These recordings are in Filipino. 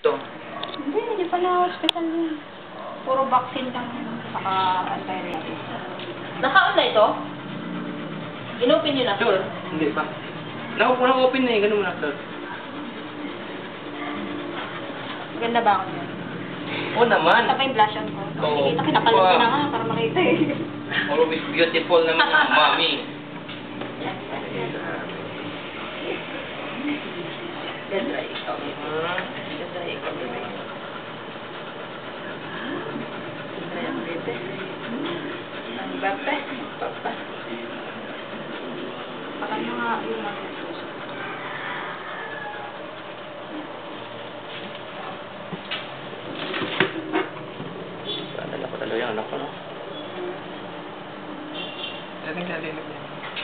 Ito. Hindi pa na hospital yun. Puro vaccine lang. Saka anti-rabies. Naka-on na ito? In-open nyo na? Sure. Hindi pa. Naka-open na eh. Ganun mo na, sir. Maganda ba ako yun? Oo naman. Ito pa yung blush on ko. Oo. Nakikita, kinakalit ko na nga para makita eh. Always beautiful naman ang mami. Ganda ikaw. Ganda ikaw, bebe. Ganda yung bebe. Ang bebe. Papa. Parang mga yung mga Dala ko yung anak ko, no? Daling.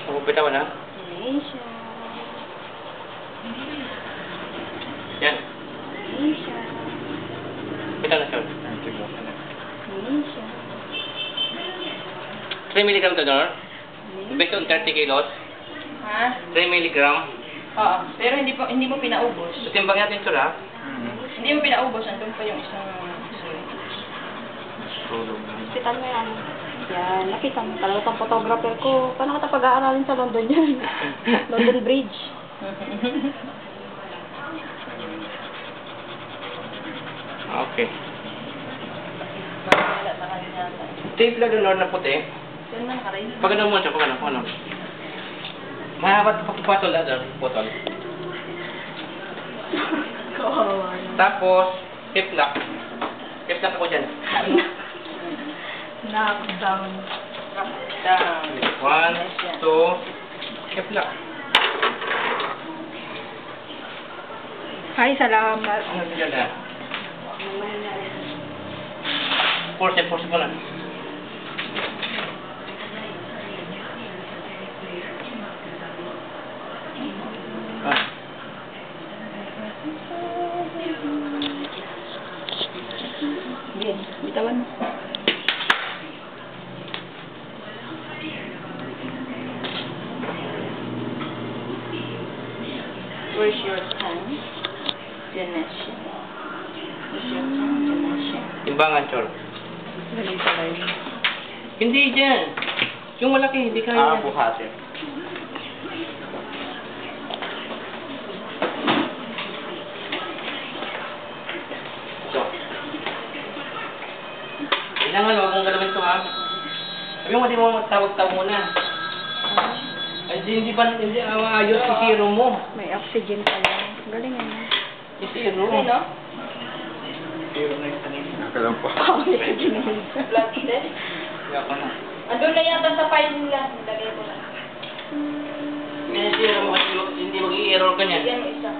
Magupit ako na? Asia. Yan. Asia. Bitaw na, sir. Asia. 3 milligram to, Donor? Based on 30 kilos? Ha? 3 milligram? Oo. Pero hindi mo pinaubos. So, timbang natin, sir, ha? Hindi mo pinaubos. Andun pa yung isang... Hospital mo yan. Yan, nakita mo. Talaga itong photographer ko. Paano kita pag-aaralin sa London yan? London Bridge. Okay. Wala sa kanya. Tape lang, Donor, na puti. Yan na nakarin. Pag ano mo siya, pag ano. Mahabat patol, Donor. Putol. Kawawa. Tapos, hip lock. Hip lock ako dyan. Knockdown. Down. 1, 2, hip lock. Hi, salamat. Ano sila na? Force mo lang. Ah. Bien, bitawan mo. Where's your tongue? Ganesha. Where's your tongue? Ganesha. Timbangan, Chor. Ganun pala yun. Hindi dyan. Yung malaki, hindi kaya. buhatin. So. Kailangan, huwag mong galawin ito, ha? Sabi mo, di mo magtawag-tawag muna. Hindi ayos si Zero mo. May oxygen pala. Galing yan. Si Zero. Ano? Pero na yung tanim. Nakalang pa. Blood test? Kaya ko na. Andun na yata sa file nila. Nilagay ko na. Kaya si Zero mo kasi hindi mag-i-error ka niyan. Bigyan mo isa.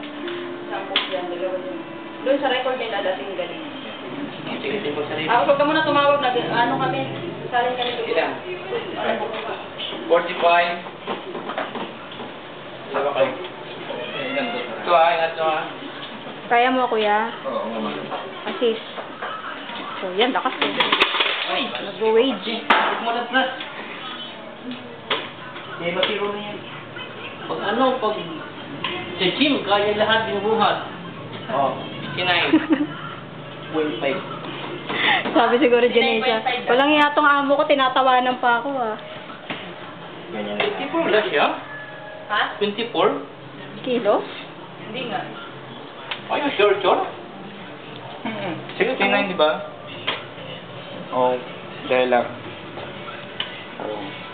Sample yan. Dalawa yun. Doon sa record nila dating galing. Sige, sige, sarili. Huwag ka muna tumawag na ano kami. Salin kami doon. Ilan? 45. Sabi kayo. Ito ha, ingat ito ha. Kaya mo, kuya? Oo, mama. Assist. So, yan, lakas eh. Ay, Nag-wage. Huwag mo na plus. Hindi matiro na yan. Pag sa gym, kaya lahat binubuhat. Oh, 69. 0.5. Sabi siguro Janesia, walang yatong amo ko, tinatawanan pa ako ah. Ganyan 24 lang siya? Ha? 24? Kilos? Hindi nga. Are you sure, Chor? 69, di ba? Oo. Dahil lang.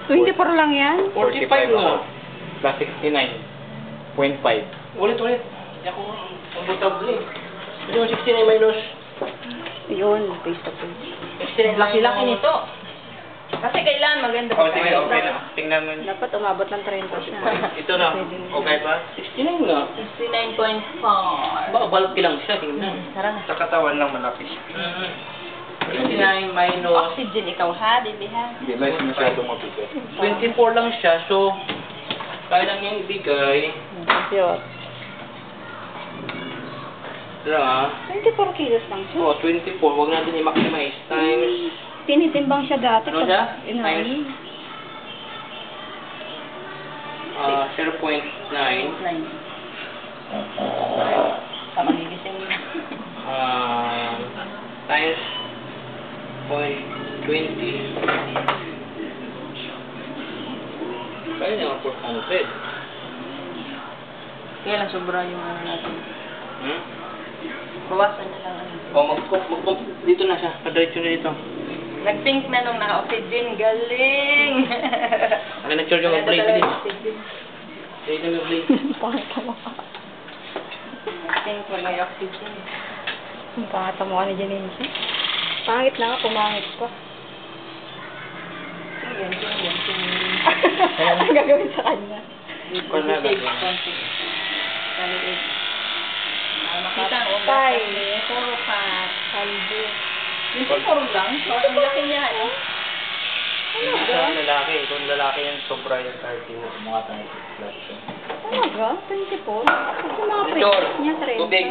24 lang yan? 45 nga. Plus 69.5. Ulit. Hindi ako comfortable eh. Hindi mo 69 minus. Yun, face to face. 69 Laki-laki nito. Kasi kailangan maganda Oh, sige, okay na. Tingnan mo. Dapat umabot ng 30 siya. Ito na. Okay ba? 69 nga. 69.5. Baka balki lang siya. Tingnan. Tara na. Sa katawan lang malaki siya. 69 minus Oxygen ikaw ha, Bibi ha? Hindi ba yung masyadong mabigat? 24 lang siya. So, kaya lang niyang ibigay. Cute. Ito lang ah. 24 kilos lang siya. Oh, 24. Huwag natin i-maximize. Times. Tinitimbang siya dati. Ano siya? Inaani. 0.9. 9. Magigising. times 0.20. Kaya naman 400. Kaya lang sobra yung ano natin. Hmm? Bawasan na lang ano. O, dito na siya. Kadiretso na dito. Nag-pink na nung naka-oxygen. Galing! Ano na-charge yung blade talaga din? yung oxygen. Dito yung blade. Pangit mo. Nag-pink wala yung oxygen. Ang pangit mo ka ni Janice. Pangit na nga, pumangit pa. Ayan, yan. Ang gagawin sa kanya. Kung na gagawin. Kaliit. Makita ko. Tay, puro fat, kalbo. Yung puro lang. Ang laki niya. Eh. Kung lalaki, kung lalaki yan, sobra yung 30 mo, mga 30 plus yun. Talaga? 24? Kasi mga Victor, friends niya, 30. tubig.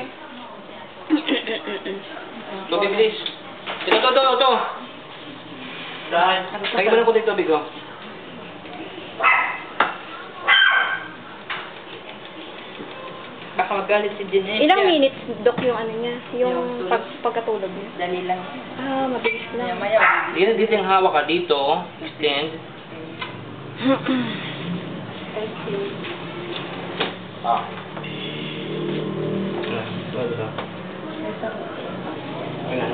Tubig, please. Ito. Saan? Lagi mo ng kunting tubig, oh. Baka magalit si Jeanette. Ilang minutes, Dok, yung ano niya? Yung Yung tulog. pagkatulog niya? Dali lang. Ah, mabilis lang. Maya. Dito yung hawak ka. Dito, extend. Ah. Ayan.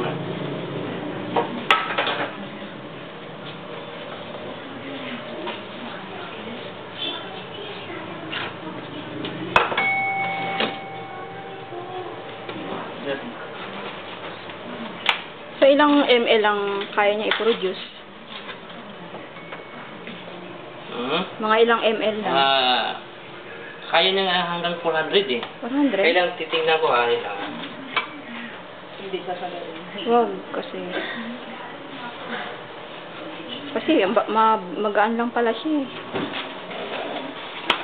So, ilang ml ang kaya niya i-produce? Mga ilang ml lang? Kaya niya nga hanggang 400 eh. 100? Kailang titingnan ko lang. Hindi sasagalin. Wag, kasi... Kasi, magaan lang pala siya eh.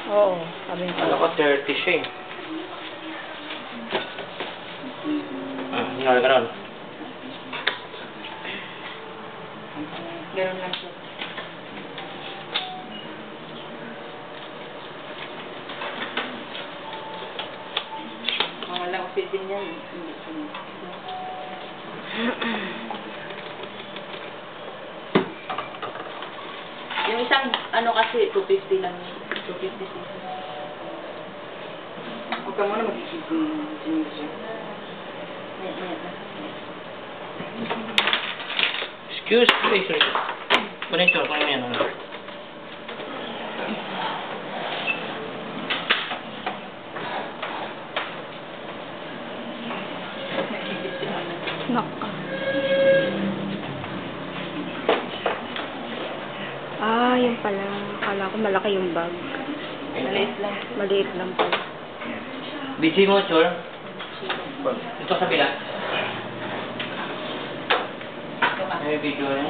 Oo, sabi ko. Ano ko 30 siya eh. Hingali ka ron. Ganun lang siya. Kung walang oxygen yan, hindi siya. Yung isang, ano kasi, 250 lang. 250 cc. Huwag ka muna mag-isipin siya. Maya na. Excuse me. Sorry. Monitor, kung ano yan. Naka. Ah, yun pala. Akala ko malaki yung bag. Maliit lang. Maliit lang pala. Busy mo, Chor. Ito sa bila. May video na.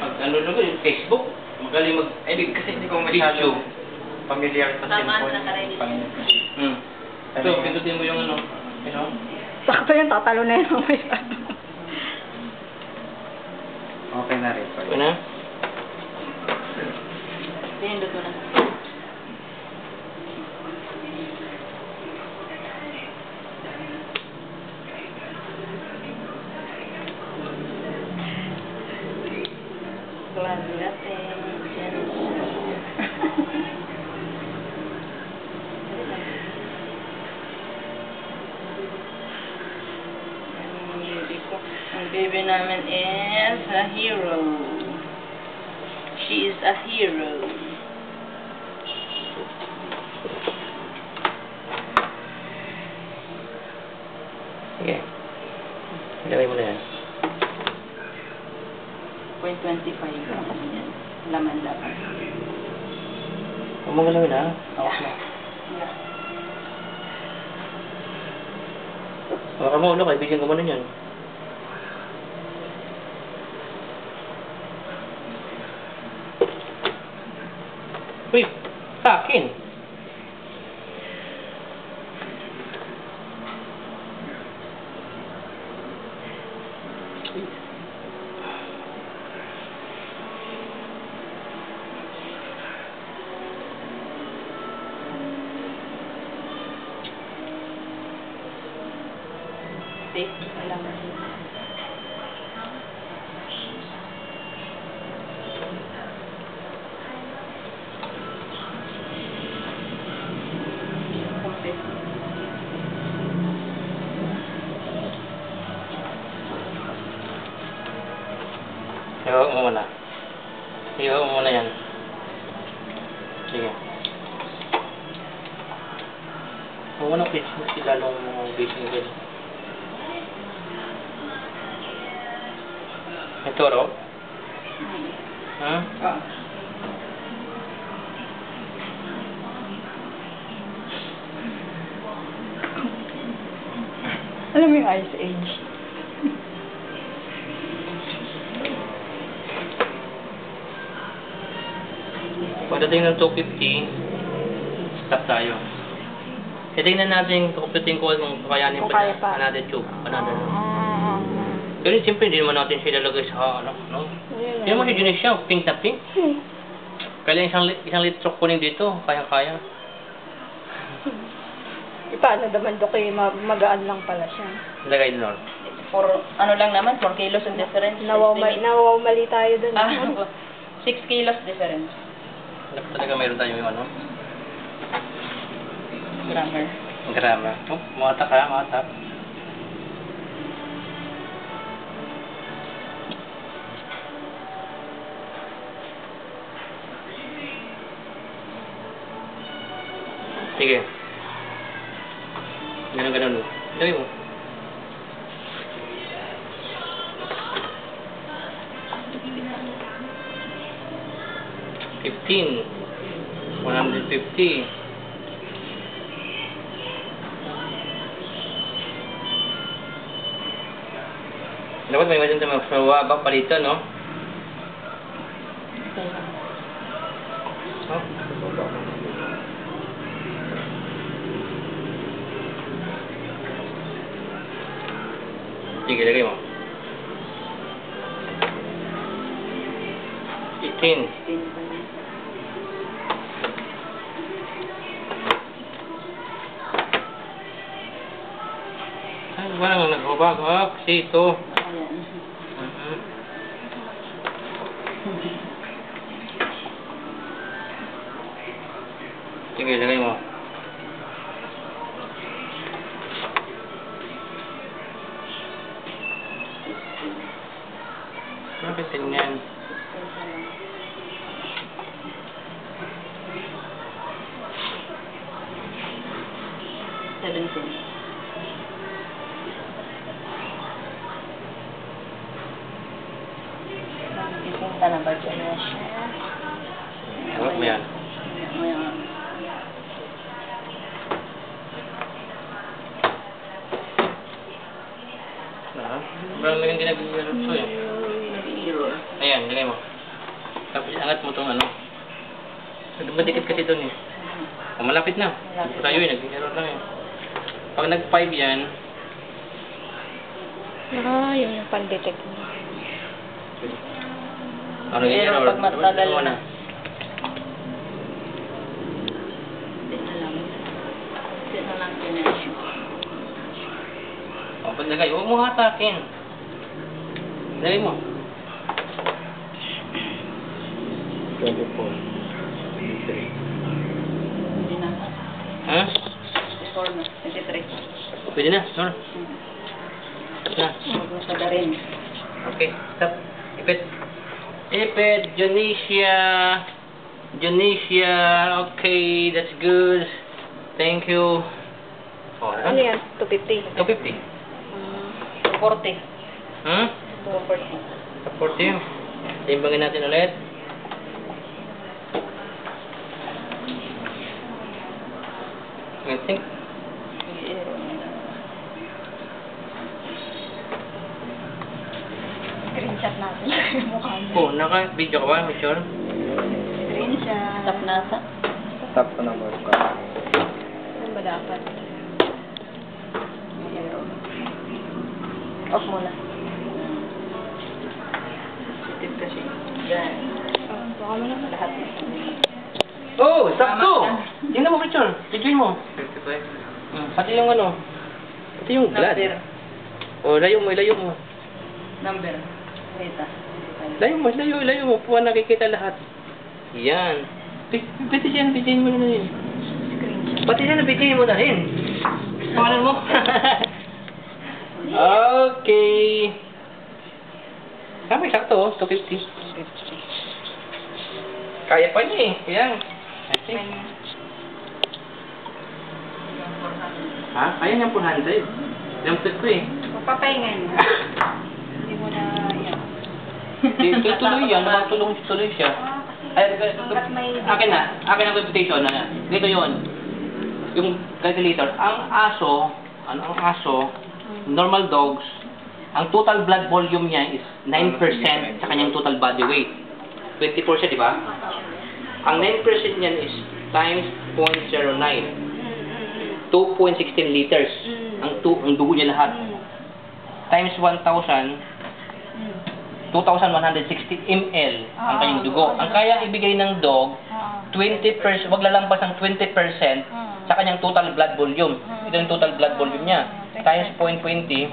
Pag ano naman yung Facebook, magaling Kasi hindi ko masyado familiar sa Tama cellphone. na nakarinig. Ito, pindutin mo yung ano. Ito. Sakto yun, tatalo na yun. Okay na rin. Ito na. Pindot mo na. Glad natin. Ang baby namin is a hero. She is a hero. Sige. Ilagay mo na yan. 0.25 yan. Laman dapat. Huwag mo galawin ha. Awas na. Yeah. Baka mo ulo, kaibigan ko mo na yan. Uy, sa akin. Alam mo. Iwag mo muna. Iwag mo muna yan. Sige. Huwag mo na pitch mo si lalong mga basing din. Ito ro? Ha? Oo. Alam mo yung Ice Age? Pagdating ng 250, stop tayo. Tingnan natin, kukupitin ko kung kakayanin Kung pa kaya niya. pa. Another tube. Another. Ah. Pero siyempre, hindi naman natin siya ilalagay sa ano, no? Ayun, Hindi naman siya Junior siya, pink na pink. Kaya isang litro kuning dito, kaya-kaya. Paano naman do kayo magaan lang pala siya. Lagay din, Lord. For, ano lang naman, 4 kilos ang difference. Nawawmali tayo dun. Ah, 6 kilos difference. Dapat talaga mayroon tayo yung ano, Grammar. grammar. Oh, matak ha, matak. Sige. Ganun. Lagay mo. $15. 150. Dapat may maganda mawaba palitan, no? Oh. Sige, lagay mo. 18. Ay, walang nagbabag. Ah, kasi ito. Ayan. Sige, lagay mo. Bakit ganyan? Isinta na ba dyan na siya? Hawak mo yan. Ayan. Parang lagyan ginagawa so eh. Nag-error. Ayan, lagay mo. Tapos angat mo itong ano. Madikit kasi ito eh. O, malapit na. Malapit Tayo eh, nag-error lang eh. Pag nag-5 yan, Ah, yun yung pan-detect mo. ano yung Pero error? pag matagal Ano na. Hindi na lang. Hindi na lang pinasyo. O, pag lagay, huwag mo hatakin. Lagay mo. 24. Hindi na. Ha? 24 na. 23. Pwede na, Nor. Stop na. Huwag mo sagarin. Okay, stop. Ipit. Ipit, Junicia. Okay, that's good. Thank you. Oh, Ano yan? 250. 250. 240. Hmm? 240. 240. Timbangin natin ulit. I think. Screenshot natin yung mukha niya. Oh, naka-video ka ba, Michelle? Screenshot. Tap nasa. Tap ko number ko. Ano ba dapat? Off muna. Sensitive kasi. Yan. Baka mo naman. Lahat. Oh, sakto! Tama ka. Tingnan mo, Richard. Tignan mo. 55. Pati yung ano. Pati yung blood. Number. O, layo mo, ilayo mo. Number. Wait ah. Layo mo. Puwan nakikita lahat. Yan. Bitisin mo na yun. Pati na nabitisin mo na rin. Pangalan mo? Okay. Tama, sakto oh. 250. Kaya pa niya eh. Yan. I think. Ha? Kaya niyang 400. Yung fit ko eh. Magpapahinga niya. Hindi mo na yan. Tuloy yan. Tuloy siya. Ay, akin ang reputation na. Dito yun. Yung calculator. Ang aso, normal dogs, ang total blood volume niya is 9% sa kanyang total body weight. 24 siya, di ba? Ang 9% niyan is times 0.09. 2.16 liters. Ang dugo niya lahat. Times 1,000, 2,160 ml ang kanyang dugo. Ang kaya ibigay ng dog, 20%, wag lalampas ng 20% sa kanyang total blood volume. Ito yung total blood volume niya. Times 0.20,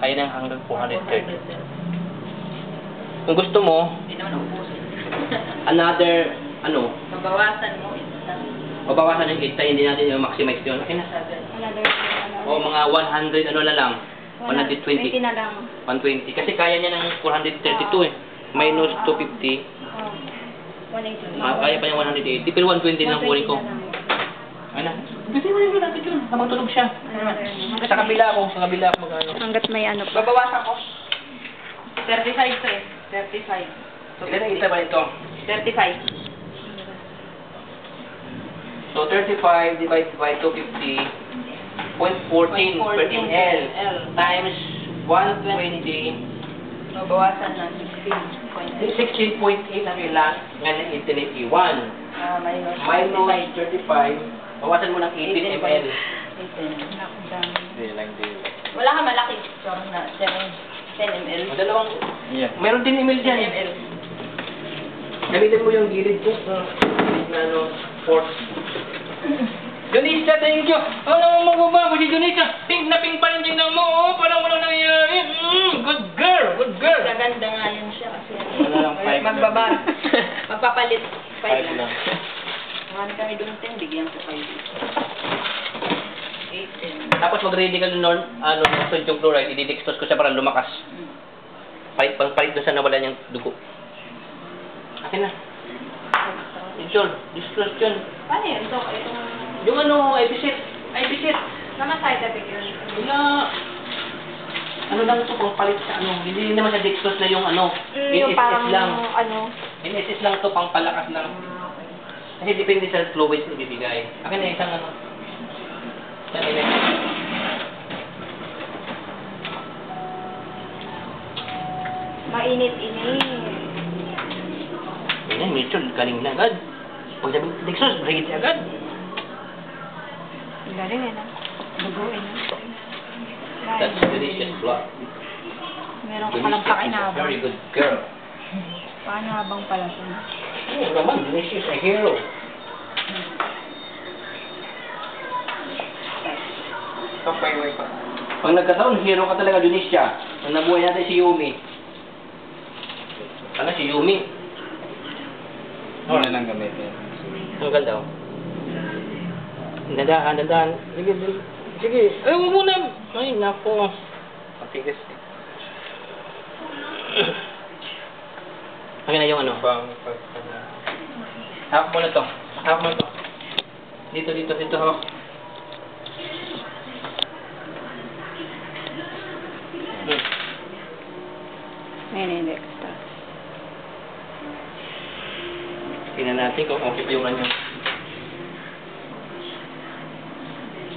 kaya ng hanggang 430. Kung gusto mo, Hindi naman ubusin. another, Mabawasan mo. mabawasan yung 8, hindi natin yung maximize yun. Okay na. O mga 100, na lang. 120. 20 na lang. 120. Kasi kaya niya ng 432 eh. Minus 250. 180. Kaya pa niya 180. Pero 120 lang kunin ko. Ano? Bigyan mo yung natin yun. Habang tulog siya. Sa kabila ako magano. Hanggat may ano pa. Babawasan ko. 35 to eh. 35. Ilan ang isa ba ito? 35. So 35 divided by 250, 0.14 per ml times 120. Mabawasan ng 16.8. 16.8 ang ilan ngayon itinitiwan. Minus Minus 35, bawasan mo ng 18 ml. 18. Wala ka malaki. Sorry na. 10 ml. O dalawang, Yeah. meron din ml 10 dyan. ml. Gamitin mo yung gilid ko na force. Junista, thank you. Ano mo magbabago si Junista? Pink na pink pa rin tingnan mo. Oh, parang walang nangyayari. Good girl. Gaganda nga yan siya kasi. Wala lang, 5 Magbaba. Magpapalit. 5 5 lang. lang. Mahal kami doon 10. Bigyan ko 5. 8, 10. Tapos mag-ready ka nun, sodium chloride, ididextrose ko siya para lumakas. Palit doon sa nawalan niyang dugo. Akin na. Yun, dextrose yun. Paano yun? Ito, itong... Yung ibisit. Naman side effect yun. Wala. Ano lang ito, pang palit sa hindi naman siya dextrose na yung Yung NSS parang lang. NSS ano... lang ito, pang palakas lang. Kasi depende sa fluids na ibibigay. Akin na isang Isang Mainit-init. Yan, medyo galing na agad. Pag sabi, dextrose, ready agad. Galing eh, no? Duguin na. That's delicious blood. Meron ka palang pakinabang. Very good girl. Paano habang pala ito? Oo naman, delicious, a hero. Kapay-way pa. Pag nagkataon, hero ka talaga, Junisha. Nung nabuhay natin si Yumi. Ano si Yumi? Ano na lang gamitin? Ang ganda oh. Dadaan. Sige. Ay, huwag muna. Ay, nako. Matigas eh. Akin na yung Bang, Hawak mo na to. Dito, hawak. Ayun, extra. Tingnan natin kung okay yung kanya.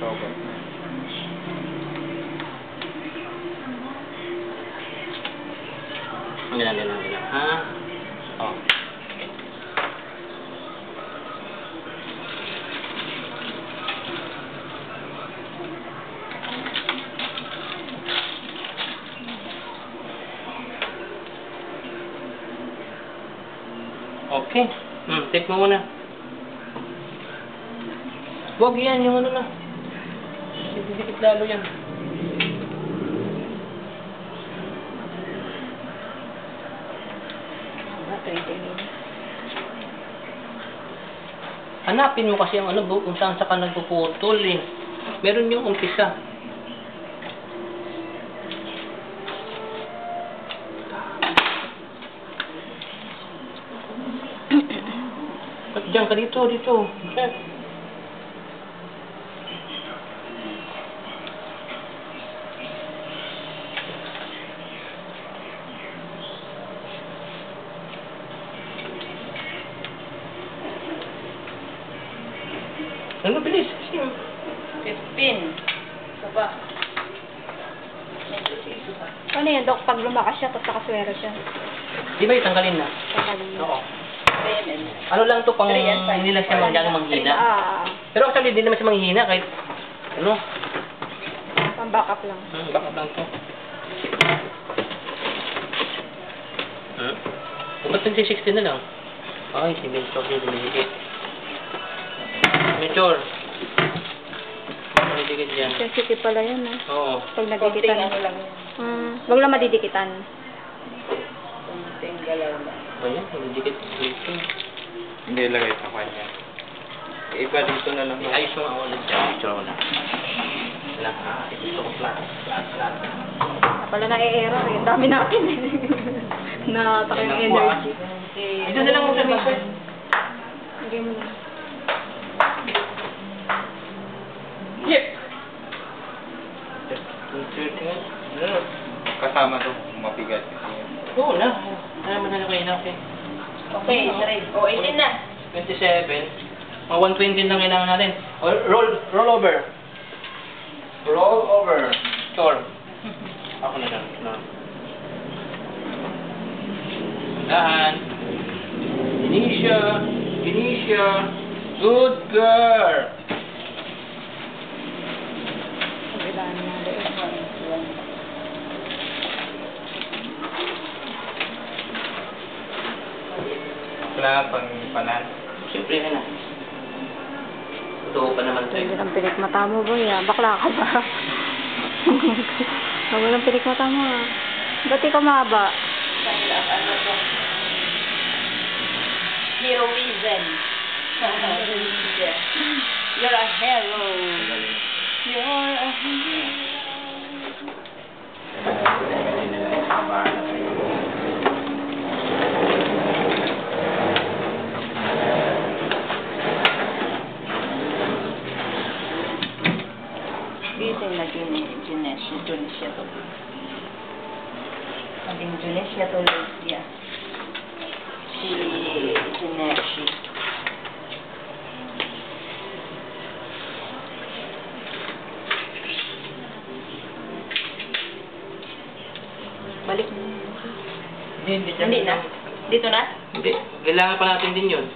Sober. Ang ganda. Ha? Oh. Okay. Take mo muna. Huwag yan, yung na. Dikit lalo yan. trading. Hanapin mo kasi ang ano, kung saan sa ka nagpuputol eh. Meron yung umpisa. Ba't diyan ka dito? Ano bilis? 15. Ito pa. Ano yan, Dok? Pag lumakas siya, tapos nakaswero siya. Di ba itanggalin na? Tanggalin. Oo. 7. Ano lang to pang nila siya mangyang manghina. Pero actually, hindi naman siya manghina kahit ano. Pang-backup lang. Backup lang to. Ba't nagsi-16 na lang? Ay, si Mentor yung dumidikit. Mentor. Dumidikit dyan. Sensitive pala yun, eh. Oo. Pag Konting nadidikitan. ano lang yun. Wag lang madidikitan. Konting galaw lang. Ayan, dumidikit dito. Hindi ilagay sa kanya. Iba dito na lang. Ayos mo nga ulit dyan. Picture ko na. Wala. Gusto ko flat. Pala na-error eh. Ang dami natin eh. Nataka yung energy. Dito na lang mo sa Mentor. Lagay mo na. Yep. Kasama to, mabigat kasi yun. Oo na. Ano naman na kayo na? Okay. Okay, saray. O, 18 na. 27. Mga 120 lang kailangan natin. Roll over. Roll over. Store. Ako na lang. No. Dahan. Denisha. Good girl. Pagdaan na. Wala pang panan. Siyempre na. Totoo pa naman to Hindi eh. lang pinikmata mo, boy. Bakla ka ba? Huwag lang pinikmata mo. Ba't ikaw mahaba? Ano to? Heroism. You're a hero. You're a hero. Dito yung naging Indonesia to. Naging Indonesia to Lydia. Si Indonesia. Balik mo. Hindi na. Dito na? Hindi. Kailangan pa natin din yun.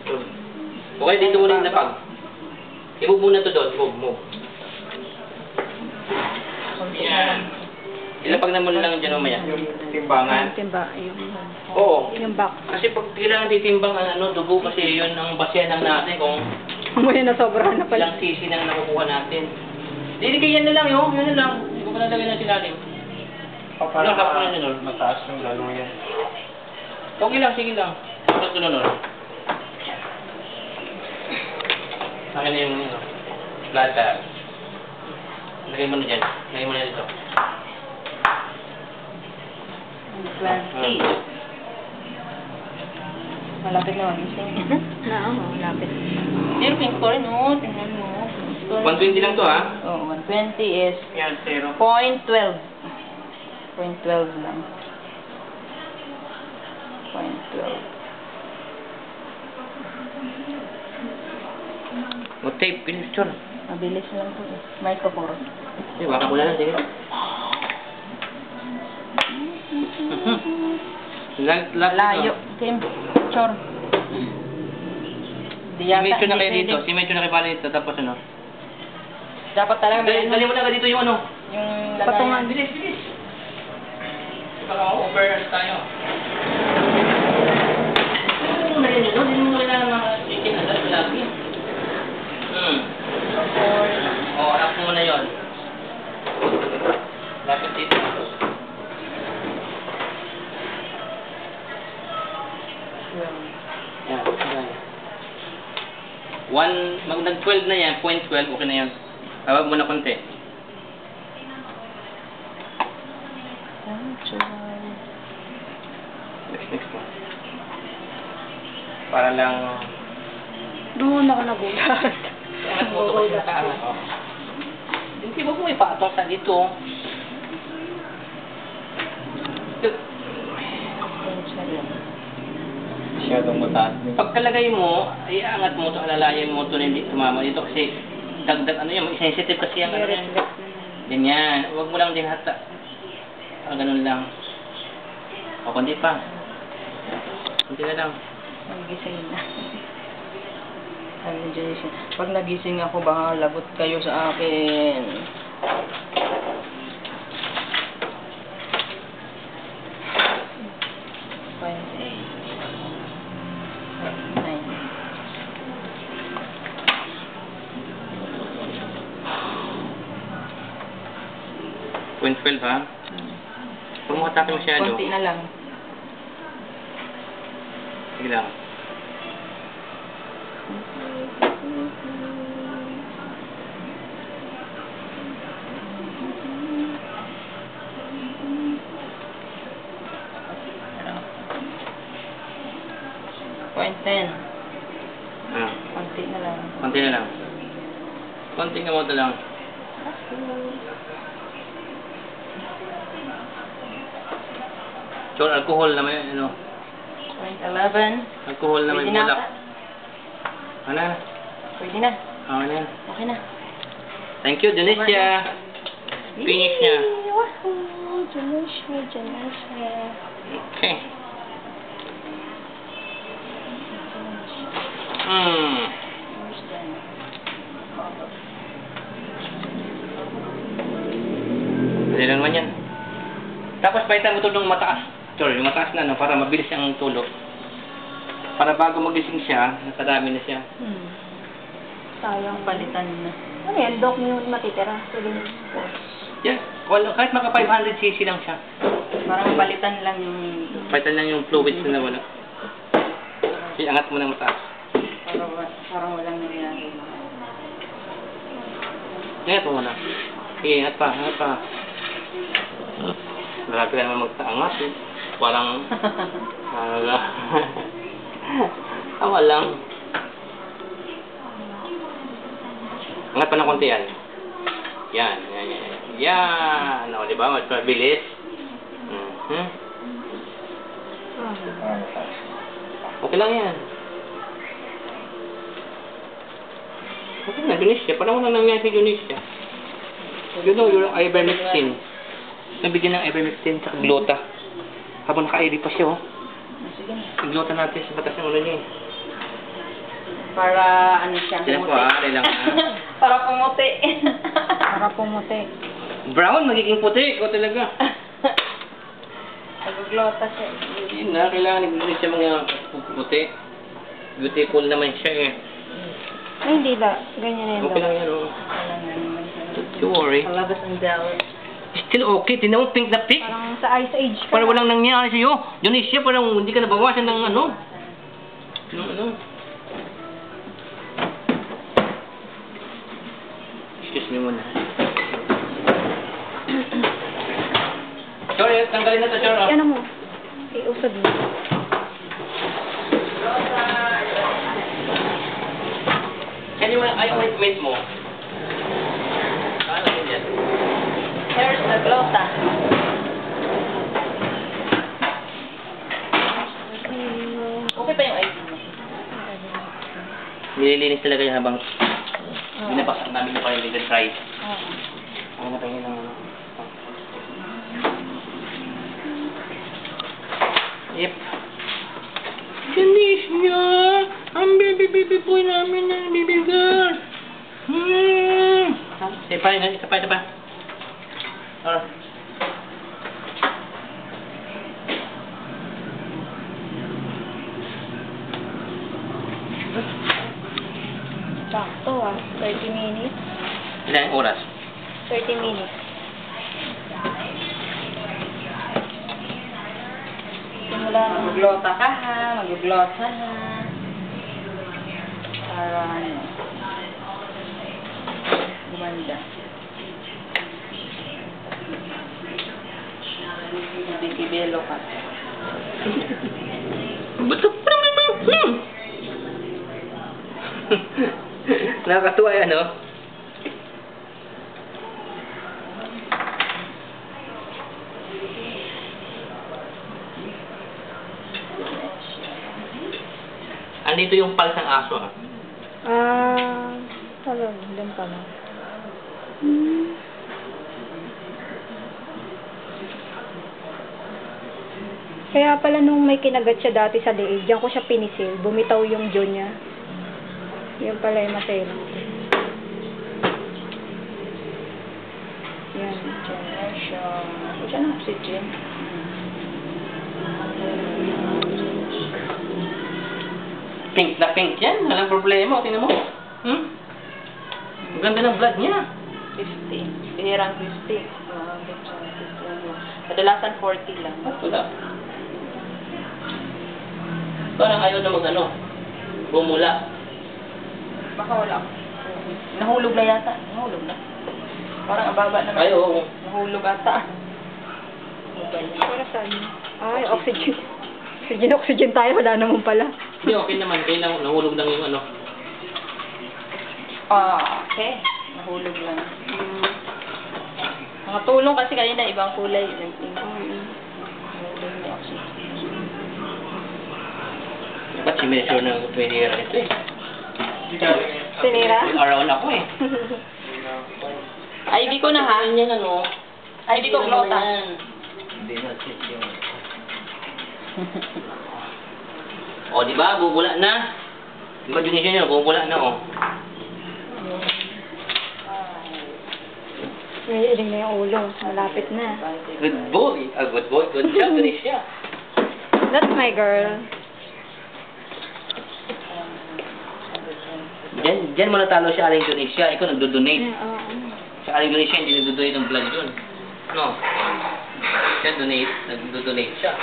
Okay, dito muna yung lapag. I-move muna to doon. Move. Konti na lang. Ilapag na muna lang dyan mamaya. Yung timbangan. Yung timba. Oo. Yung back. Kasi pag kailangan titimbang ang ano, dugo kasi yun ang basyanan natin kung Amoy na sobrahan na pala. ilang sisi na nakukuha natin. Hindi kaya yan na lang yun. Yan na lang. Hindi ko pa nalagay na silalim. Para Hapon na yun. mataas yung lalo yan. Okay lang, sige lang. Tapos tunod. Akin na yung ano, plata. Lagay mo na dyan. Lagay mo na dito. 20. Malapit na magising. Lapit. Zero pink pa rin, oh. Tingnan mo. 120 lang to ha. Oh, 120 is Yan, 0. 0.12. 0.12 lang. 0.12. Mag-tape, picture. Mabilis lang po. May kapuro. Sige, baka muna lang. Sige. Layo. Tim. Chor. Si Medyo na kayo dito. Si Medyo na kayo pala dito. Tapos ano? Dapat talaga may Dali mo na dito yung ano. yung Patungan. Bilis. Baka over tayo. Ano na yun? Hindi mo kailangan mga chicken agad lagi. Harap mo na yun. Lapit dito. nag-12 na yan, 0.12, okay na yan. Tawag mo na konti. Next mo. Para lang... Doon ako nagulat. Angat mo ito kasi nakaangat. Hindi mo kung ipatong sa dito. Masyadong mataas. Pagkalagay mo, iangat mo ito, alalayan mo ito na hindi tumama dito kasi dagdag ano yan, sensitive kasi ang ano yan. Ganyan, huwag mo lang din hata. Ganun lang. O, kundi pa. Kunti na lang. Nagising na. Ano dyan siya? Pag nagising ako, baka lagot kayo sa akin. Point 12 ha? Huwag mo hatapin masyado. Konti na lang. Sige lang. Point 10. Ah, Konti na lang. konti na lang. Konti nga mo ito lang. So, alcohol naman, ano? Point 11. Alcohol naman Pwede yung na bulak. ata? Ano? Pwede na. Okay na. Okay na. Thank you, Janisha. Finish niya. Wahoo! Janisha. Okay. Hmm. Dali lang naman yan. Tapos palitan mo ito ng mataas. Sorry, yung mataas na, no, para mabilis siyang tulog. Para bago magising siya, nakadami na siya. Sayang. Palitan na. Ano yan? Dok yung matitira. Pwede mo. Yeah, kahit maka 500cc lang siya. Parang palitan lang yung... Palitan lang yung fluids na nawala. Iangat mo ng mataas. Parang walang nangyayari. Ingat mo muna. Ingat pa, ingat pa. Marami ka naman magtaangat eh. Parang... Tawa lang. Angat pa ng konti yan. Yan, yan, yan. Yan! O, di ba? Mas mabilis. Okay lang yan. Okay na, Janisha. Parang wala nangyari si Janisha. You know, yung ivermectin. Nabigyan ng ivermectin sa glota. Habang naka-ID pa siya, oh. Sige na. Glota natin sa batas ng ulo niya, eh. Para ano siya, Sila po, pumuti. lang, Para pumuti. Para pumuti. Brown, magiging puti. Ikaw talaga. Naguglota siya. Yun na, kailangan ibigay siya mga puti. Beautiful naman siya, eh. Ay, hindi ba? Ganyan na yun, Okay Dok. lang yan, oh. Wala na naman siya. Don't you worry. Palabas ang dawit. Still okay. Tingnan mo, pink na pink. Parang sa Ice Age ka. Parang walang nangyari sa'yo. Janisha, parang hindi ka nabawasan ng ano. Ano? Excuse me muna. Sorry, tanggalin na to, Chor. Ano mo? Iusad mo. Anyway, ayaw ointment mo. Paano yun yan? Here's the glota. Okay pa yung ID mo? Nililinis talaga yan habang binapasak namin yung parang legal try. Ano na tayo ng ano? Yep. Janisha! Ang baby boy namin ng baby girl! Isa pa. Alright. Sakto 30 minutes. Ilang oras? 30 minutes. Simula na. Maguglota ka ha, maguglota ha. Para ano, gumanda. Bikibelo ka. Ba't nakakatuwa yan, no? Andito yung pals ng aso, ah. Talaga, doon pala. Kaya pala nung may kinagat siya dati sa leeg, diyan ko siya pinisil, bumitaw yung jaw niya. Yan pala yung masela. Yan. Generation. Siya ng oxygen. Pink na pink yan. Walang problema. Tingnan mo. Ang ganda ng blood niya. 50. Bihirang 50. Kadalasan 40 lang. Wala. Parang ayaw na mag-ano. Bumula. Baka wala. Nahulog na yata. Nahulog na. Parang ababa na. Ay, oo. Nahulog ata. Para saan? Ay, oxygen. Oxygen tayo. Wala naman pala. Hindi, okay naman. Kaya nahulog lang yung ano. Okay. Nahulog lang. Mga tulong kasi kanina ibang kulay. Nahulog na oxygen. Dapat si measure ng 20 year ito eh. Sinira? Around ako eh. ID ko na ha. Yan ano. ID ko glota. Hindi na check yun. O, di ba? Bubula na. Di ba Tunisia nyo? Bubula na, oh. May iling na yung ulo. Malapit na. Good boy. Good boy. Good job, Tunisia. That's my girl. Diyan mo natalo si Aling Tunisia. Ikaw nagdo-donate. Oo. Si Aling Tunisia hindi nagdo-donate ng blood yun. No. Siya donate. Nagdo-donate siya.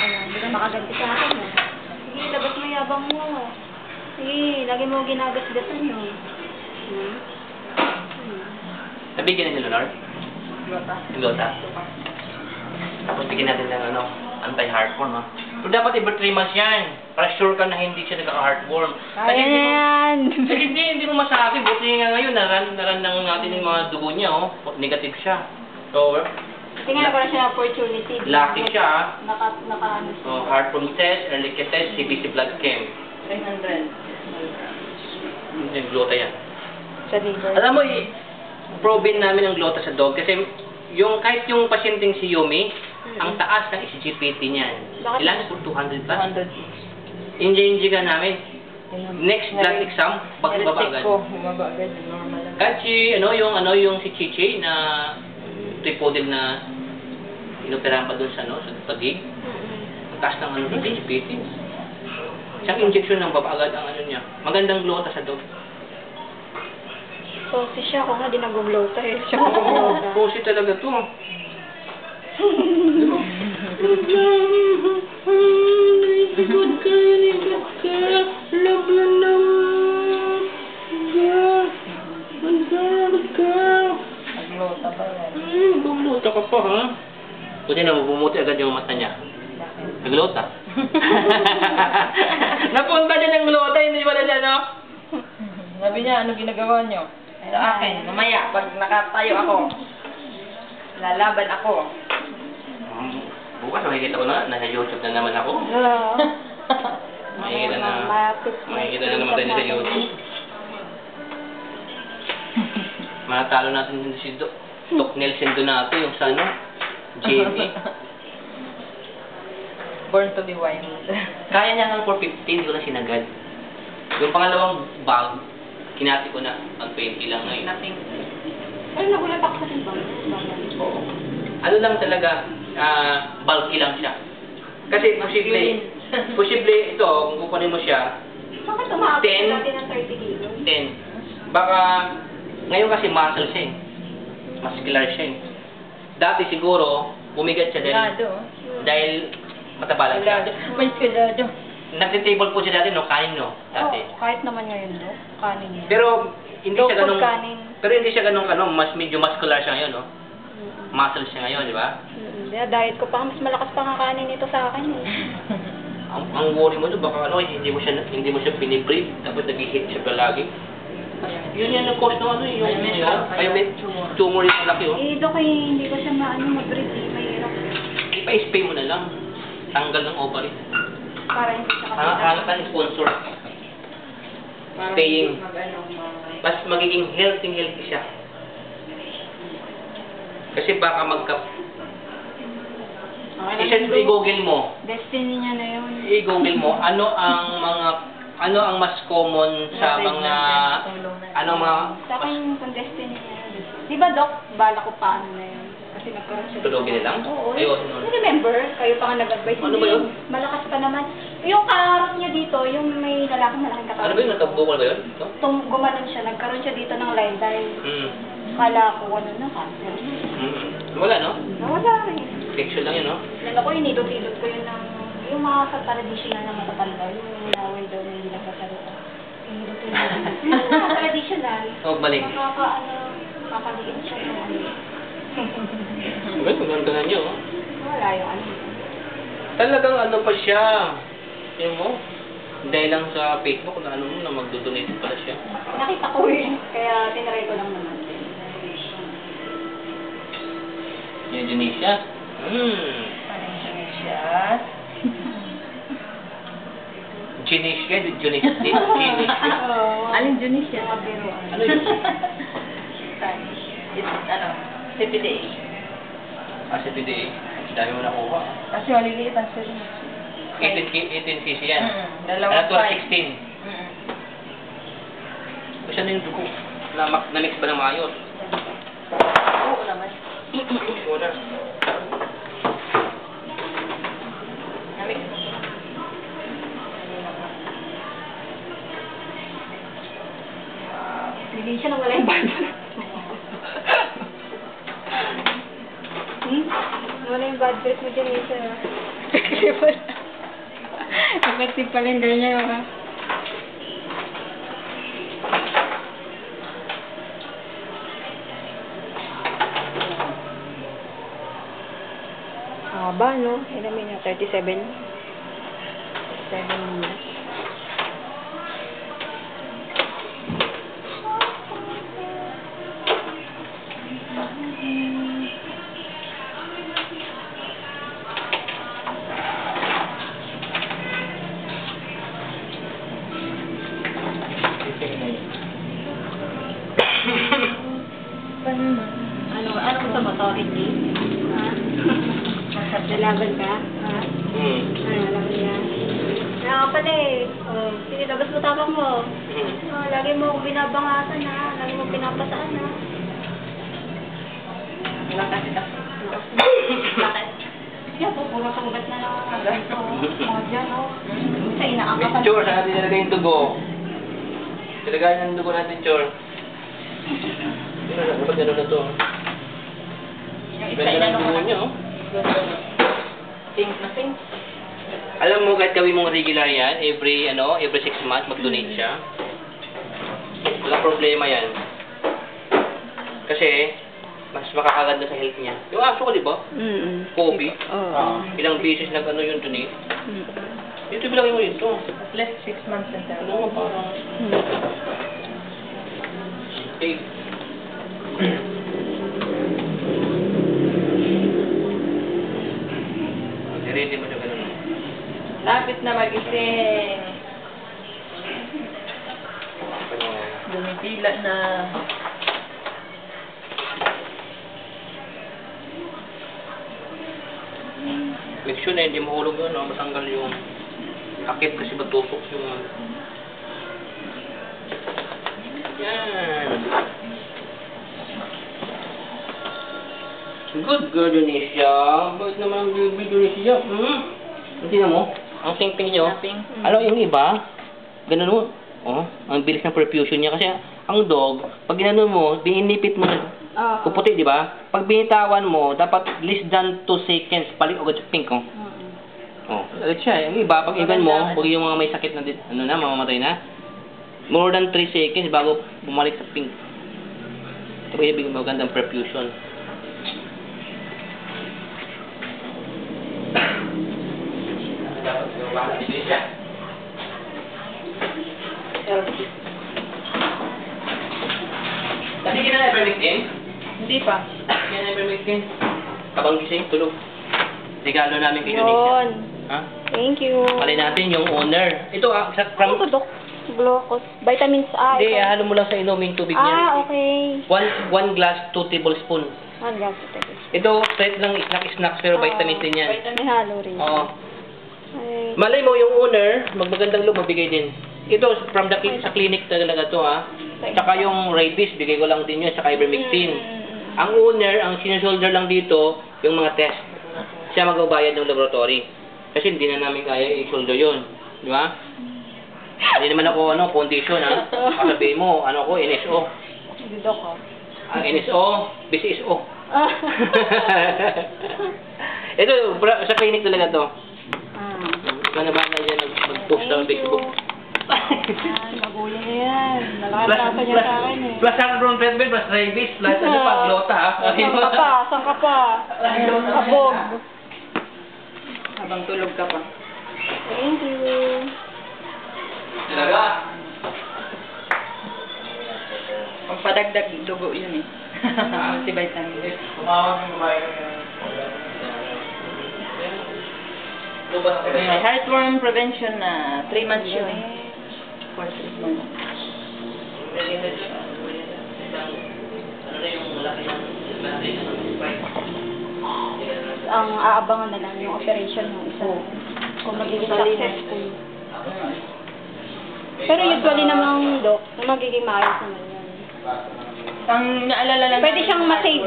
Hindi ka makaganti sa akin. Sige, labas mo yabang mo. Sige, lagi mo ginagas-gasan yun. Nabigyan na si Leonor? Glota. Glota. Tapos bigyan natin ng ano, anti-heartworm, ha? Pero dapat every 3 months yan. Para sure ka na hindi siya nagka-heartworm. Kaya na yan! Kasi hindi mo masabi. Buti nga ngayon, naran lang natin yung mga dugo niya, oh. Negative siya. So, Tingnan ko na siya opportunity. lucky siya, ha? Naka ano siya. So, heartworm test, early test, CBC blood chem. 300. Yung glota yan. Sa liver. Alam mo, proven namin ang glota sa dog kasi yung kahit yung pasyenteng si Yumi, ang taas ng SGPT niyan. Bakit? Ilan? 200 plus? 200. Inji ka namin. Next blood exam, pagbaba agad. ko, bumaba agad. Normal lang. Kahit si, yung si Chichi na tripodil na inoperahan pa doon sa, sa pagig. Ang taas ng ng SGPT. Isang injection ng baba agad ang niya. Magandang glota sa dog. So, si siya ako nga di nag-glota eh. Siya nag-glota. Pusi talaga to. Good ka. Love you naman. Good ka. Glota ba yan? Bumuta ka pa, ha? Buti na bumuti agad yung mata niya. Naglota. Napunta niya ng glota, hindi ba na no? Sabi niya, ano ginagawa niyo? Sa akin, mamaya, pag nakatayo ako, lalaban ako. Bukas makikita ko na, nasa YouTube na naman ako. Makikita na naman tayo sa YouTube. Manatalo natin din si Doc Nelson Donato, yung sa ano, JB. Born to be wild. Kaya niya hanggang 415, hindi ko na sinagad. Yung pangalawang bag, kinati ko na, pag 20 lang ngayon. Nothing. Pero nagulat ako sa timbang. Oo. Ano lang talaga, bulky lang siya. Kasi posible ito, kung kukunin mo siya, Bakit umaabot 10? natin ng 30 kilos? 10. Baka, ngayon kasi muscle siya eh. Muscular siya eh. Dati siguro, bumigat siya dahil Mataba lang siya. May skalado. Nagtitable po siya dati, no? Kanin, no? Dati. Kahit naman ngayon, do. Kanin yan. Pero, hindi Low siya food ganun, kanin. pero hindi siya ganun, mas medyo muscular siya ngayon, no? Muscle siya ngayon, di ba? Diet ko pa. Mas malakas pa nga kanin nito sa akin. Eh. Ang worry mo doon, baka hindi mo siya pinibreed, tapos nag-hit siya palagi. Yun yan ang cause ng ano, yung may tumor yung laki, oh. Dok, hindi ko siya mag-breed. Mahirap. Ipa-spray mo na lang. Tanggal ng ovary. Para hindi siya Hangat ng sponsor. Staying. Mas magiging healthy siya. Kasi baka i-google mo. Destiny niya na yun. I-google mo ano ang mas common sa mga Sa akin, kung destiny niya yun. Di ba, Dok? Bala ko paano na yun. Kasi nagkaroon siya. Tulogin na lang? Oo. Ayun. Remember? Kayo pa nga nag-advise. Ano ba yun? Malakas pa naman. Yung kaharap niya dito, yung may malaking katawan. Ano ba yun? Nagkabukol ba yun? No? Gumanon siya. Nagkaroon siya dito ng laylay. Kala ko ano na, cancer. Wala, no? Nawala rin. Infection lang yun, no? Nala ko, inidot-idot ko yun ng yung mga sa traditional na matatanda, yung naway daw na hindi nagsasalita. Inidot-idot. Yung mga traditional. Balik. Makakaliit siya ng ano. Maganda na niyo, oh. Wala yung ano. Talagang ano pa siya. Yun mo? Dahil lang sa Facebook na ano na magdodonate pala siya. Nakita ko yun. Kaya tinry ko lang naman. Yung Indonesia? Indonesia. Indonesia? Indonesia? Aling Indonesia? Ano yun? CPDA. CPDA. Dami mo nakuha. Kasi maliliit ang sila. 18cc yan. Dalawang 16. Kasi ano yung dugo? Na-mix ba ng maayos? Oo naman. Wala. Namix. Bigyan siya ng wala yung barber. Wala yung bad trip mo dyan, Isa. Effective calendar niya, ha? Ba, no? Ilan minutes? 37? 7 minutes. Ano sa moto? Hindi? Ha? Nalaban ka? Ha? Nalaban ka? Pala eh. Sinilabas mo tapang mo. Lagi mo akong binabangatan ha. Lagi mo pinapasaan ha. Wala kasi kasi. Bakit? Kaya po, puro sa ugat na lang. Mga dyan o. Sa inaangkapan. Chor, saan natin nilagay yung dugo? Nilagay ng dugo natin, Chor. Dapat gano'n na to. Ganda ng dugo niya, oh. Pink na pink. Alam mo, kahit gawin mong regular yan, every 6 months, mag-donate siya. Walang problema yan. Kasi, mas makakaganda sa health niya. Yung aso ko, di ba? Kobe. Ilang beses nag-ano yung donate. Dito bilangin mo dito. At least 6 months na tayo. Ano nga, parang... Okay. Ready mo siya ganun. Lapit na magising. Dumipila na. Make sure na hindi mahulog yun, no? Matanggal yung akit kasi matusok yung... Yan. Good girl, Indonesia. Bakit naman ang baby Indonesia? Hindi na mo? Ang ping-ping nyo? Alam yung iba? Ganun mo. Oh, ang bilis ng perfusion niya. Kasi ang dog, pag ginano mo, bininipit mo na kuputi, di ba? Pag binitawan mo, dapat less than 2 seconds, balik agad sa pink, oh. Oh, alit siya. Yung iba, pag even mo, pag yung mga may sakit na, mamamatay na, more than 3 seconds bago bumalik sa pink. Ito yung ibig magandang perfusion. Kasi hindi ka na ivermectin? Hindi pa. Hindi ka na ivermectin? Habang gising, tulog. Regalo namin kay Indonesia. Yun. Ha? Thank you. Palay natin yung owner. Ito, Ano to, Dok? Glucose. Vitamins A. Hindi, ito. halo mo lang sa inuming tubig niya. Okay. 1 glass, 2 tablespoon. Ano yan? Ito. Ito, straight lang snack pero vitamins din yan. May halo rin. Oo. Ay. Malay mo yung owner, magmagandang loob, magbigay din. Ito, from the sa clinic talaga to ha. Tsaka yung rabies, bigay ko lang din yun, tsaka ivermectin. Ang owner, ang sinusolder lang dito, yung mga test. Siya magbabayad ng laboratory. Kasi hindi na namin kaya i-solder yun. Di ba? Hindi naman ako, foundation ha. Kasabihin mo, ko, NSO. Hindi, Dok, oh. Ang NSO, BCSO. Ito, sa clinic talaga to. Ikaw na ba na dyan mag-post sa Facebook? Magulo na yan. Nalakatasan niya sa akin eh. Plus Hardron Fedbed, plus rabies, plus ano pa, glota ha. Saan ka pa? Kabog. Habang tulog ka pa. Thank you. Talaga? Pampadagdag dugo yun eh. Multivitamin. Tumawag yung babae ko yan. May heartworm prevention na 3 months yun. For 3 months. Ang aabangan na lang yung operation ng isa. Kung magiging successful. Pero usually namang, Dok, magiging maayos naman yun. Ang naalala lang Pwede siyang ma-save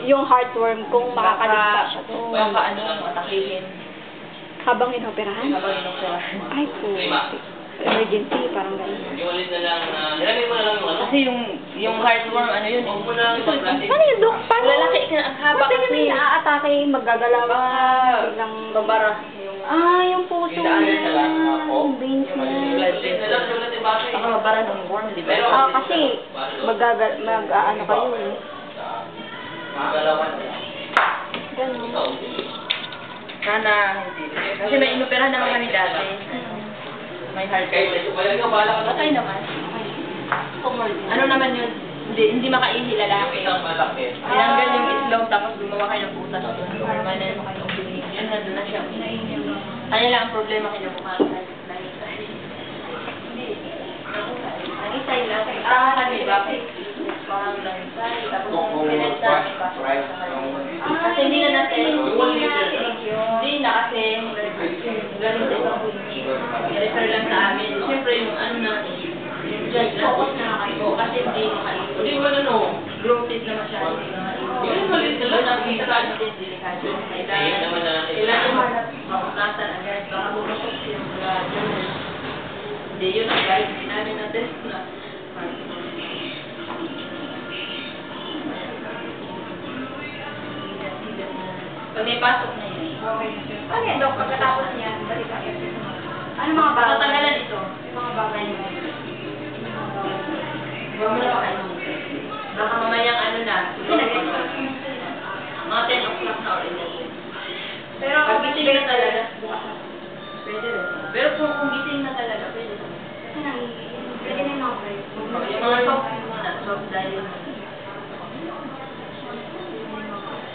yung heartworm kung makakaligtas siya doon. Baka matakihin. Habang inoperahan? Habang inoperahan. Ay po. Emergency, parang gano'n. Iwalit na lang, nilagay mo na lang yung ano. Kasi yung heartworm, ano yun? Huwag mo na lang sa plastic. Paano yun, Dok? Paano? Lalaki ka, ang haba Ba't kasi. may naaatake, maggagalaw? Biglang... Babara. Yung puso Yung daanan niya. sa lahat, Yung veins Yung niya. blood Ulit na lang, ulit yung base. Baka mabara ng worm, di ba? Kasi mag-ano kayo eh. Magalawan. Ganun. Sana hindi. Kasi may inoperahan naman kami dati. May heartworm. Okay naman. Ano naman yun? Hindi makaihi lalaki. Tinanggal yung islog tapos gumawa kayo ng butas doon. Permanent. Yun na doon na siya. Kaya lang ang problema kinabukasan. Nangisay lang. Kami bakit? Parang nangisay. Tapos pilit na. Kasi hindi na natin. Hindi na kasi. Galing sa ibang clinic. I-refer lang sa amin. Siyempre yung ano na. Yung judge na nakakaiko. Kasi hindi nakakaiko. Hindi mo growth na masyado. Yung malit na lang nakikita natin. Delikado. Kailangan maputasan agad. Baka bumasok yung blood. Hindi yun ang guide. Hindi namin na-test na. Pag may pasok na yun. Ano yan, Dok? Pagkatapos niya, balik ka. Ano mga bagay? Tatanggalan ito. Mga bagay niya. Huwag mo lang ano. Baka mamayang ano na. Mga 10 o'clock na or 11. Pero Pag gising na talaga. bukas na. Pwede rin. Pero kung gising na talaga, pwede rin. Pwede na yung mga break. Yung mga soft muna. Soft dahil.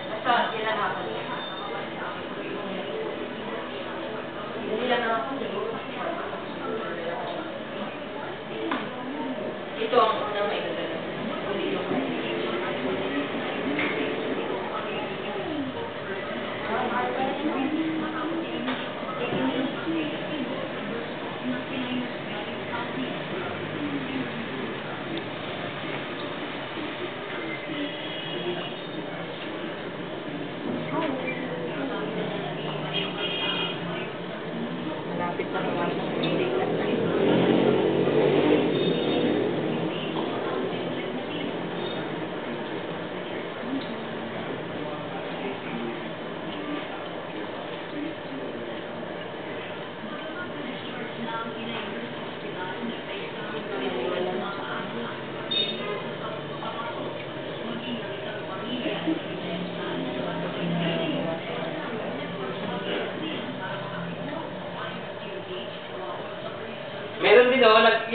Basta, kailan ako. Hindi lang ako. Ito ang unang may gagawin. Uli yung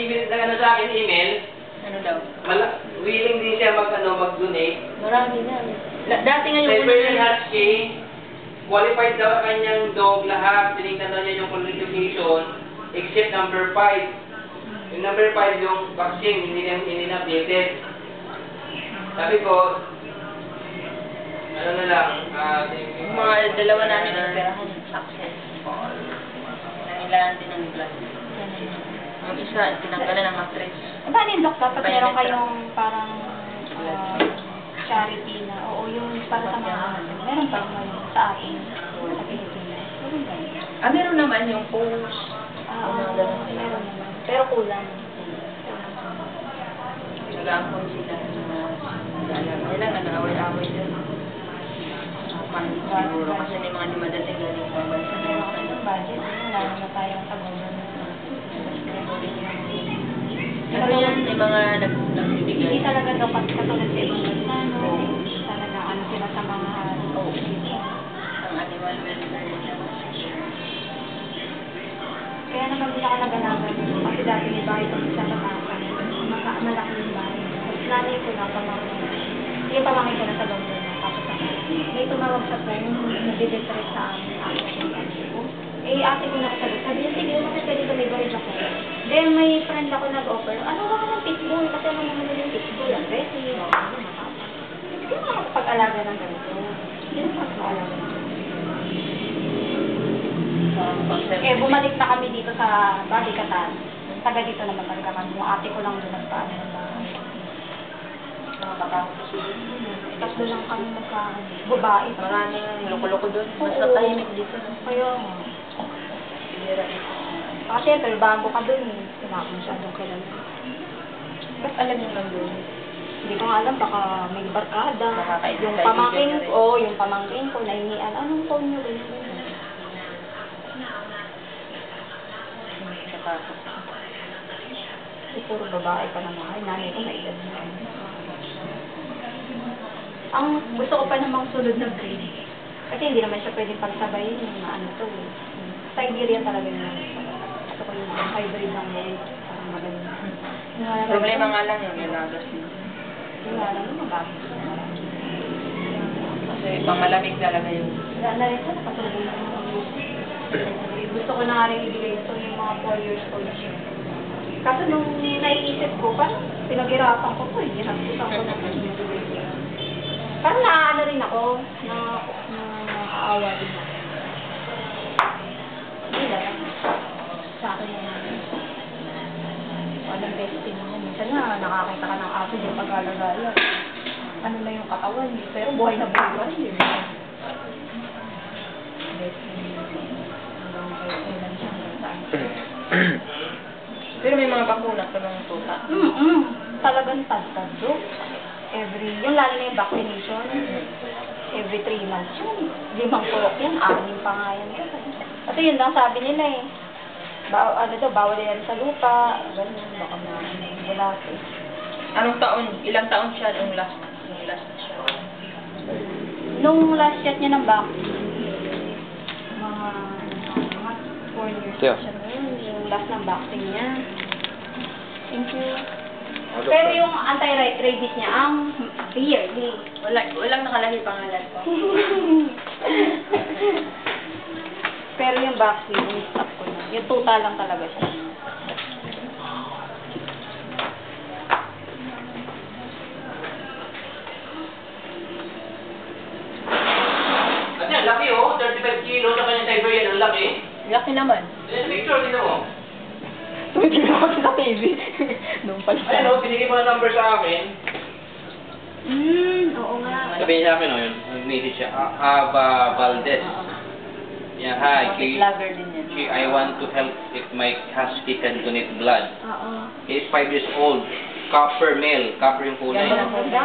nag-receive ng ano sa akin email, Ano daw? willing din siya mag-donate. Marami na. Dati nga yung Siberian Husky, qualified daw ang kanyang dog lahat, tinignan na niya yung qualification, except number 5. Yung number 5 yung vaccine, hindi na updated. Sabi ko, ano na lang, Yung mga dalawa namin ang perahan, access. Nailan din ng blood. Yung isa, tinanggalan ng mattress. Paano yung Doc? Dapat meron kayong parang charity na, oo, yung para sa mga meron pa ngayon sa atin, sa Pilipinas. Meron ba yun? Meron naman yung post. Meron naman. Pero kulang. Nag-aamon sila. Nila nag-away-away din. Siguro kasi may mga dumadating galing sa bansa. Meron kami ng budget. Wala na tayong sa government. Pero yan, may mga nagbibigay. Hindi talaga dapat katulad sa ibang bansa, no? Talaga, ano sila sa mga Ang animal welfare nila. Kaya naman din ako naganagan. Kasi dati may bahay kami sa Batasan. Malaki yung bahay. Tapos nanay ko na pamangkin. Yung pamangkin ko na sa London na. Tapos ako, may tumawag sa friend, nag-distress sa amin. Eh, ate ko na kasagot. Sabi niya, sige, bakit pwede ka may baril ako? Then, may friend ako nag-offer, ano ba ka ng pitbull? Kasi ano naman yung pitbull? Ang aggressive. Hindi ko makapag-alaga ng ganito. Hindi ko makapag-alaga ng Eh, bumalik na kami dito sa Balikatan. Taga dito naman talaga kami. Yung ate ko lang doon nagpaano ng bahay. Nakakatakot kasi. Tapos lang kami babae. Maraming loko-loko doon. Mas Oo. natahimik dito. Kaya nga. Pinira dito. Saka syempre, bago ka doon eh. Wala ko masyadong kilala. Ba't alam yung nandun? Hindi ko nga alam, baka may barkada. Yung Nakakaibigan pamangkin niya rin. ko, yung pamangkin ko, nahingian. Anong phone nyo? Ganyan. Nakatakot. Eh, puro babae pa naman. Ay, nanay ko na edad na. Ang gusto ko pa namang sunod na breed. Kasi hindi naman siya pwedeng pagsabayin yung ano to eh. Siberian talaga yun. Gusto ko yung hybrid ng mga parang maganda. Yung wala naman- Problema nga lang yung nilagas din. Yung wala naman magamit. Kasi pamalamig talaga yun. Wala na rin siya, nakatulog na mga gusto ko na nga rin ibigay ito yung mga 4 years old siya. Kaso nung naiisip ko, parang pinaghirapan ko po, hinagutan ko na parang naaano rin ako, nakaawa din ako. Hindi lang. Sa akin yung walang besting mo. Minsan nga, nakakita ka ng aso yung pag-alagaya. Ano na yung katawan niya, pero buhay na buhay pa rin. Besting mo. Hanggang kailan siya hanggang saan. Pero may mga bakuna pa ng tuta. Talagang tagtado. Yung lalo na yung vaccination, every 3 months yun. 5 purok yan, 6 pa nga yan. Kasi yun lang sabi nila eh. Bawal yan sa lupa, ganun, baka bulate. Anong taon? Ilang taon siya nung last siya? Nung last shot niya ng vaccine, mga 4 years Yeah. siya noon, yung last ng vaccine niya. Thank you. Pero yung anti-rabies niya, ang yearly. Walang nakalagay pangalan ko. Pero yung vaccine, stop ko na. Yung total lang talaga siya. At yan, laki oh, 35 kilos sa kanyang Siberian, ang laki. Laki naman. Yan, picture din ako. Hindi na ako sa TV. Noong pala. Ayan oh, binigay mo na number sa akin. Oo nga. Sabihin niya sa akin, oh, yun, message siya, Ava Valdez. Yeah, hi, Vlogger din yan. I want to help if my husky can donate blood. Oo. He is 5 years old, copper male, copper yung kulay. Ganda ng Ganda.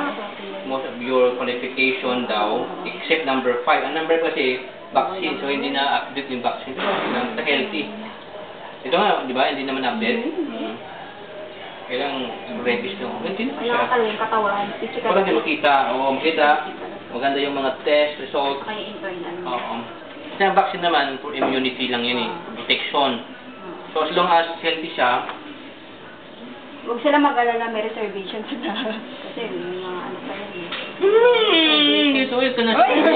Most of your qualification daw, except number 5. Ang number kasi, vaccine, so hindi na update yung vaccine. Sa healthy. Ito nga, di ba, hindi naman update. Kailang rabies nyo. Hindi naman siya. Nakakalo yung katawan. Physical. Wala din makita. Oo, makita. Maganda yung mga test, result. Kaya internal. Oo. Kasi ang vaccine naman, for immunity lang yun eh. Protection. So as long as healthy siya, Huwag sila mag-alala, may reservation sila. Kasi may mga ano pa yun eh. Dito ka na sa dito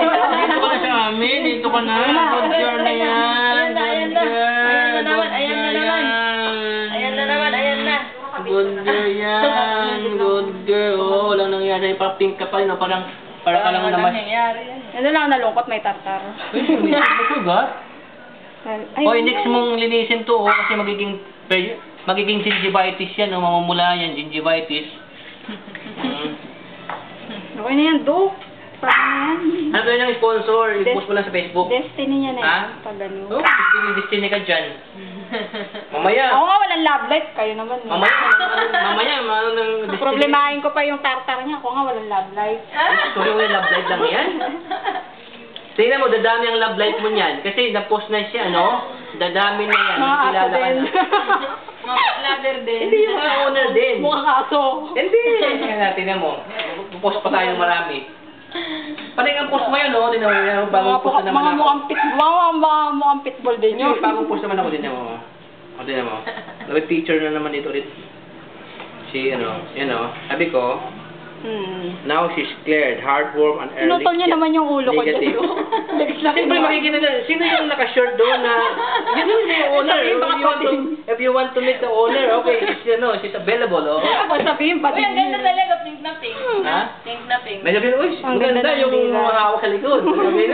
ka na sa amin. Dito ka na. Good girl na yan. Ayan na, ayan na. Ayan na naman, ayan na naman. Ayan na. Good girl yan. Good girl. Oh, walang nangyari. Parang pink ka pa rin. Parang ka lang naman. Ano lang nalungkot, may tartar. May sugat. Hoy, next mong linisin to, kasi magiging gingivitis yan, mamamula yan, gingivitis. Okay na yan, Dok. Paano yan? Ano yun yung sponsor? I-post mo lang sa Facebook. Destiny niya na Ha? yan. Pag ano. Oh, destiny ka dyan. Mamaya. Ako nga walang love life, kayo naman. Mamaya, ng destiny. Problemahin ko pa yung tartar niya. Ako nga walang love life. So yung love life lang yan? Tingnan mo, dadami ang love life mo niyan. Kasi na-post na siya, no? Dadami na yan. Mga aso Kilala ka din. na. Mga lover din. Hindi yung mga owner din. Mukhang aso. Hindi. Tingnan mo. Post pa tayo marami. Paling ang post mo yun, no? Tingnan mo yan. Bagong post na naman ako. Mukhang pitbull din yun. Bagong post naman ako. Tingnan mo. O, tingnan mo. Nag-picture na naman dito ulit. Si, sabi ko, now she's cleared, heartwarm and early. Pinutol niya naman yung ulo ko dyan. Siyempre makikita na, sino yung naka-shirt doon na, yun yung owner. If you want to meet the owner, okay, she's available, oh. Sabihin pati. Uy, ang ganda talaga, pink na pink. Ha? Pink na pink. May sabihin, uy, Ang maganda ganda ng yung dila. mga hawak sa likod. Sabihin,